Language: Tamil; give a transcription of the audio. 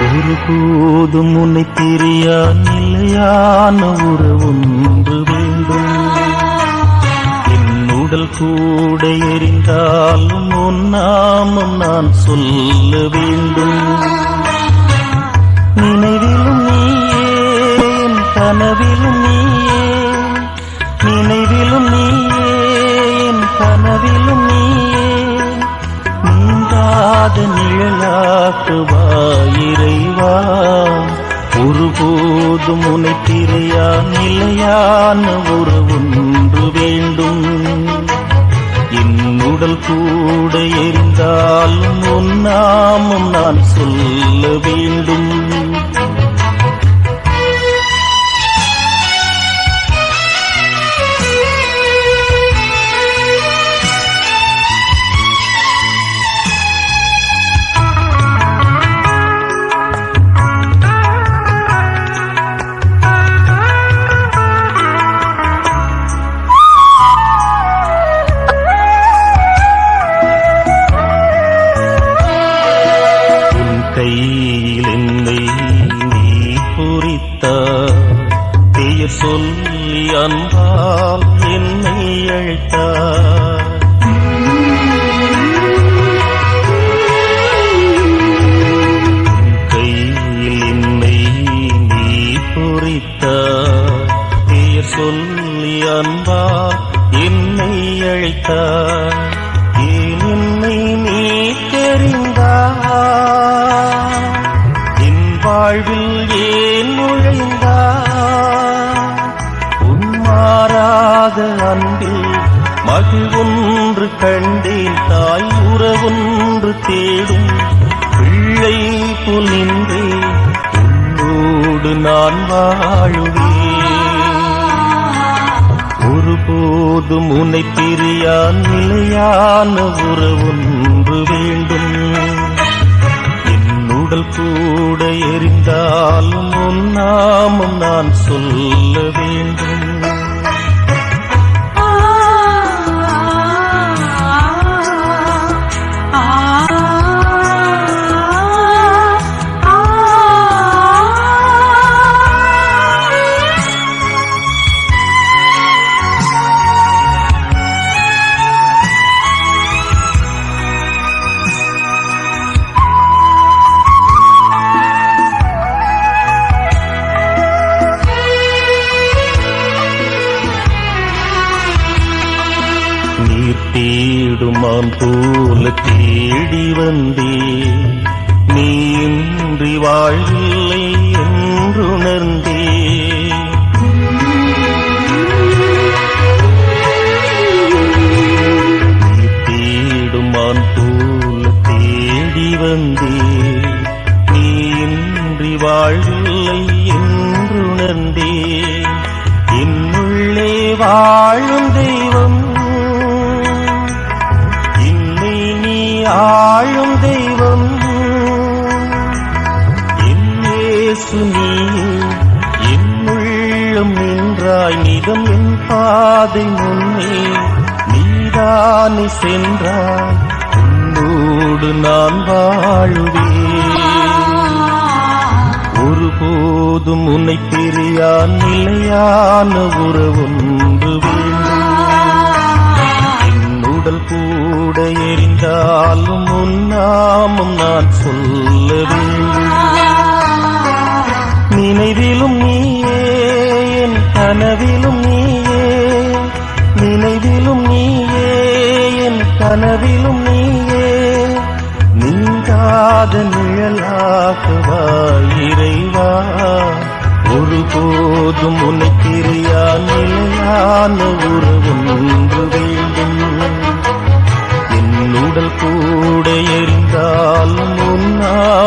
ஒருபோதும் உன்னை பிரியா நிலையான உறவொன்று வேண்டும். என் உடல் கூட எரிந்தாலும் உன் நாமம் நான் சொல்ல வேண்டும். நினைவிலும் நீயே, என் கனவிலும் நீயே, நினைவிலும் நீயே, என் கனவிலும் நீயே, நீங்காத நிழலாக்குவா இறைவா. ஒருபோதும் உன்னை பிரியா நிலையான உறவொன்று வேண்டும். என் உடல் கூட எரிந்தாலும் உன் நாமம் நான் சொல்ல வேண்டும். கையில் என்னை நீ பொறித்தார், பெயர் சொல்லி அன்பால் என்னை அழைத்தார். கையில் என்னை நீ பொறித்தார், பெயர் சொல்லி அன்பால் என்னை அழைத்தார். ஏன் என்னை நீ தெரிந்தார், வாழ்வில் ஏன் நுழைந்தார். உன்மாறாத அன்பில் மகிழ்வொன்று கண்டேன், தாய் உறவொன்று தேடும் பிள்ளை போல் நின்றே உன்னோடு நான் வாழுவேன். ஒருபோதும் உன்னை பிரியா நிலையான உறவொன்று வேண்டும். உடல் கூட எரிந்தாலும் உன் நாமம் நான் சொல்ல வேண்டும். நீர் தேடுமான் போல தேடி வந்தே, நீ இன்றி வாழ்வில்லை என்றுணர்ந்தே. நீர் தேடுமான் போல தேடி வந்தே, நீ இன்றி வாழ்வில்லை என்றுணர்ந்தே. என்னுள்ளே வாழும் தெய்வம், ஆளும் தெய்வம், என் இயேசு நீயே. என்னுள்ளம் நின்றாய் நிதம் என் பாதை முன்னே, நீதானே சென்றாய் உன்னோடு நான் வாழுவேன். ஒருபோதும் உன்னை பிரியா நிலையான உறவொன்று வேண்டும். உடல் கூட எரிந்தாலும் உன் நாமம் நான் சொல்ல வேண்டும். நினைவிலும் நீயே, என் கனவிலும் நீயே, நினைவிலும் நீயே, என் கனவிலும் நீயே, நீங்காத நிழலாக்குவா இறைவா. ஒருபோதும் உன்னை பிரியா நிலையான உறவும்